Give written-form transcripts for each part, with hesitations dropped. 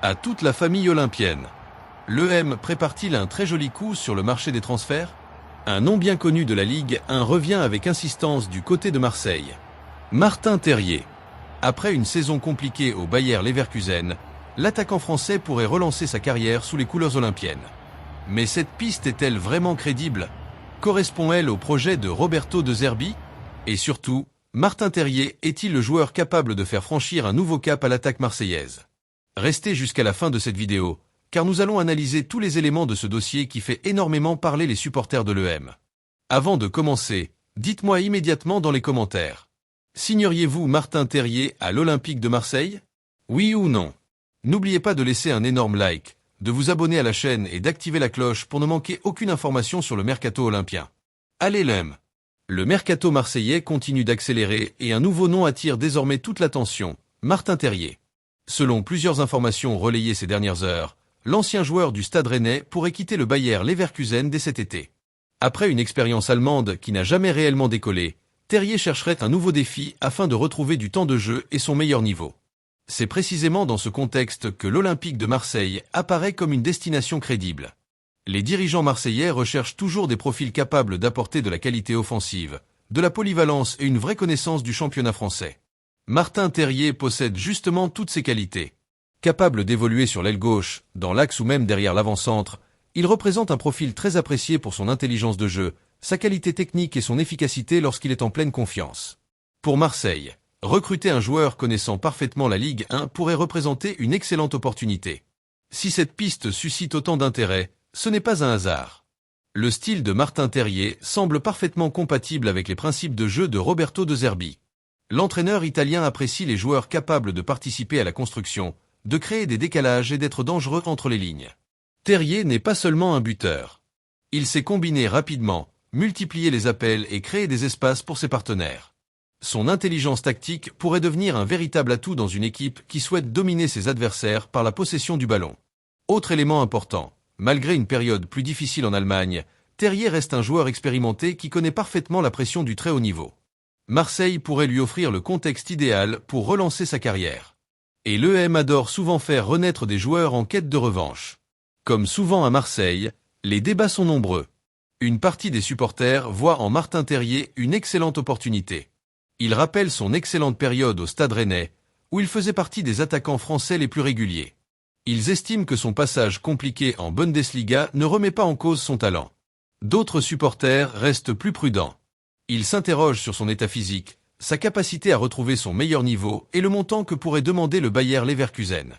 À toute la famille olympienne. L'EM prépare-t-il un très joli coup sur le marché des transferts? Un nom bien connu de la Ligue 1 revient avec insistance du côté de Marseille. Martin Terrier. Après une saison compliquée au Bayer Leverkusen, l'attaquant français pourrait relancer sa carrière sous les couleurs olympiennes. Mais cette piste est-elle vraiment crédible? Correspond-elle au projet de Roberto De Zerbi? Et surtout, Martin Terrier est-il le joueur capable de faire franchir un nouveau cap à l'attaque marseillaise? Restez jusqu'à la fin de cette vidéo, car nous allons analyser tous les éléments de ce dossier qui fait énormément parler les supporters de l'EM. Avant de commencer, dites-moi immédiatement dans les commentaires. Signeriez-vous Martin Terrier à l'Olympique de Marseille? Oui ou non? N'oubliez pas de laisser un énorme like, de vous abonner à la chaîne et d'activer la cloche pour ne manquer aucune information sur le mercato olympien. Allez l'EM! Le mercato marseillais continue d'accélérer et un nouveau nom attire désormais toute l'attention, Martin Terrier. Selon plusieurs informations relayées ces dernières heures, l'ancien joueur du Stade Rennais pourrait quitter le Bayer Leverkusen dès cet été. Après une expérience allemande qui n'a jamais réellement décollé, Terrier chercherait un nouveau défi afin de retrouver du temps de jeu et son meilleur niveau. C'est précisément dans ce contexte que l'Olympique de Marseille apparaît comme une destination crédible. Les dirigeants marseillais recherchent toujours des profils capables d'apporter de la qualité offensive, de la polyvalence et une vraie connaissance du championnat français. Martin Terrier possède justement toutes ces qualités. Capable d'évoluer sur l'aile gauche, dans l'axe ou même derrière l'avant-centre, il représente un profil très apprécié pour son intelligence de jeu, sa qualité technique et son efficacité lorsqu'il est en pleine confiance. Pour Marseille, recruter un joueur connaissant parfaitement la Ligue 1 pourrait représenter une excellente opportunité. Si cette piste suscite autant d'intérêt, ce n'est pas un hasard. Le style de Martin Terrier semble parfaitement compatible avec les principes de jeu de Roberto De Zerbi. L'entraîneur italien apprécie les joueurs capables de participer à la construction, de créer des décalages et d'être dangereux entre les lignes. Terrier n'est pas seulement un buteur. Il sait combiner rapidement, multiplier les appels et créer des espaces pour ses partenaires. Son intelligence tactique pourrait devenir un véritable atout dans une équipe qui souhaite dominer ses adversaires par la possession du ballon. Autre élément important, malgré une période plus difficile en Allemagne, Terrier reste un joueur expérimenté qui connaît parfaitement la pression du très haut niveau. Marseille pourrait lui offrir le contexte idéal pour relancer sa carrière. Et l'EM adore souvent faire renaître des joueurs en quête de revanche. Comme souvent à Marseille, les débats sont nombreux. Une partie des supporters voit en Martin Terrier une excellente opportunité. Il rappelle son excellente période au Stade Rennais, où il faisait partie des attaquants français les plus réguliers. Ils estiment que son passage compliqué en Bundesliga ne remet pas en cause son talent. D'autres supporters restent plus prudents. Ils s'interrogent sur son état physique, sa capacité à retrouver son meilleur niveau et le montant que pourrait demander le Bayer Leverkusen.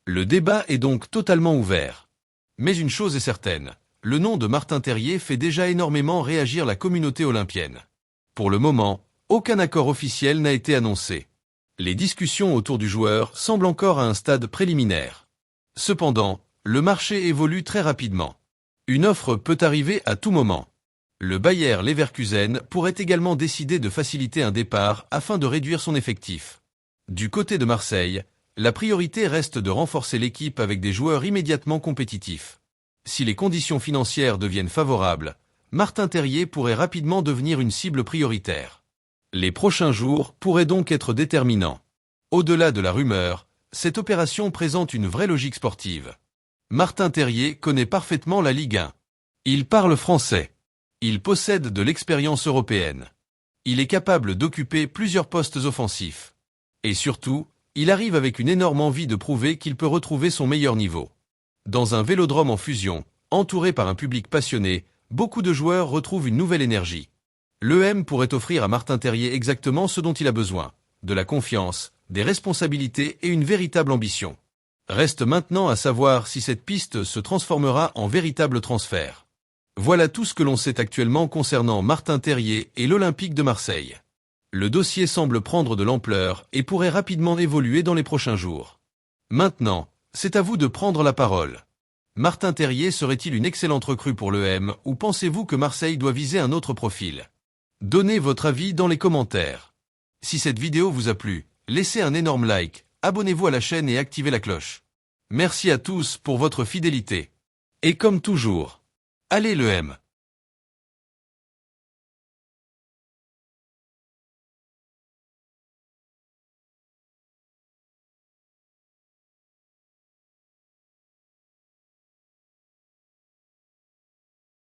Le débat est donc totalement ouvert. Mais une chose est certaine, le nom de Martin Terrier fait déjà énormément réagir la communauté olympienne. Pour le moment, aucun accord officiel n'a été annoncé. Les discussions autour du joueur semblent encore à un stade préliminaire. Cependant, le marché évolue très rapidement. Une offre peut arriver à tout moment. Le Bayer Leverkusen pourrait également décider de faciliter un départ afin de réduire son effectif. Du côté de Marseille, la priorité reste de renforcer l'équipe avec des joueurs immédiatement compétitifs. Si les conditions financières deviennent favorables, Martin Terrier pourrait rapidement devenir une cible prioritaire. Les prochains jours pourraient donc être déterminants. Au-delà de la rumeur, cette opération présente une vraie logique sportive. Martin Terrier connaît parfaitement la Ligue 1. Il parle français. Il possède de l'expérience européenne. Il est capable d'occuper plusieurs postes offensifs. Et surtout, il arrive avec une énorme envie de prouver qu'il peut retrouver son meilleur niveau. Dans un vélodrome en fusion, entouré par un public passionné, beaucoup de joueurs retrouvent une nouvelle énergie. L'EM pourrait offrir à Martin Terrier exactement ce dont il a besoin, de la confiance, des responsabilités et une véritable ambition. Reste maintenant à savoir si cette piste se transformera en véritable transfert. Voilà tout ce que l'on sait actuellement concernant Martin Terrier et l'Olympique de Marseille. Le dossier semble prendre de l'ampleur et pourrait rapidement évoluer dans les prochains jours. Maintenant, c'est à vous de prendre la parole. Martin Terrier serait-il une excellente recrue pour l'EM ou pensez-vous que Marseille doit viser un autre profil? Donnez votre avis dans les commentaires. Si cette vidéo vous a plu, laissez un énorme like, abonnez-vous à la chaîne et activez la cloche. Merci à tous pour votre fidélité. Et comme toujours, allez l'EM!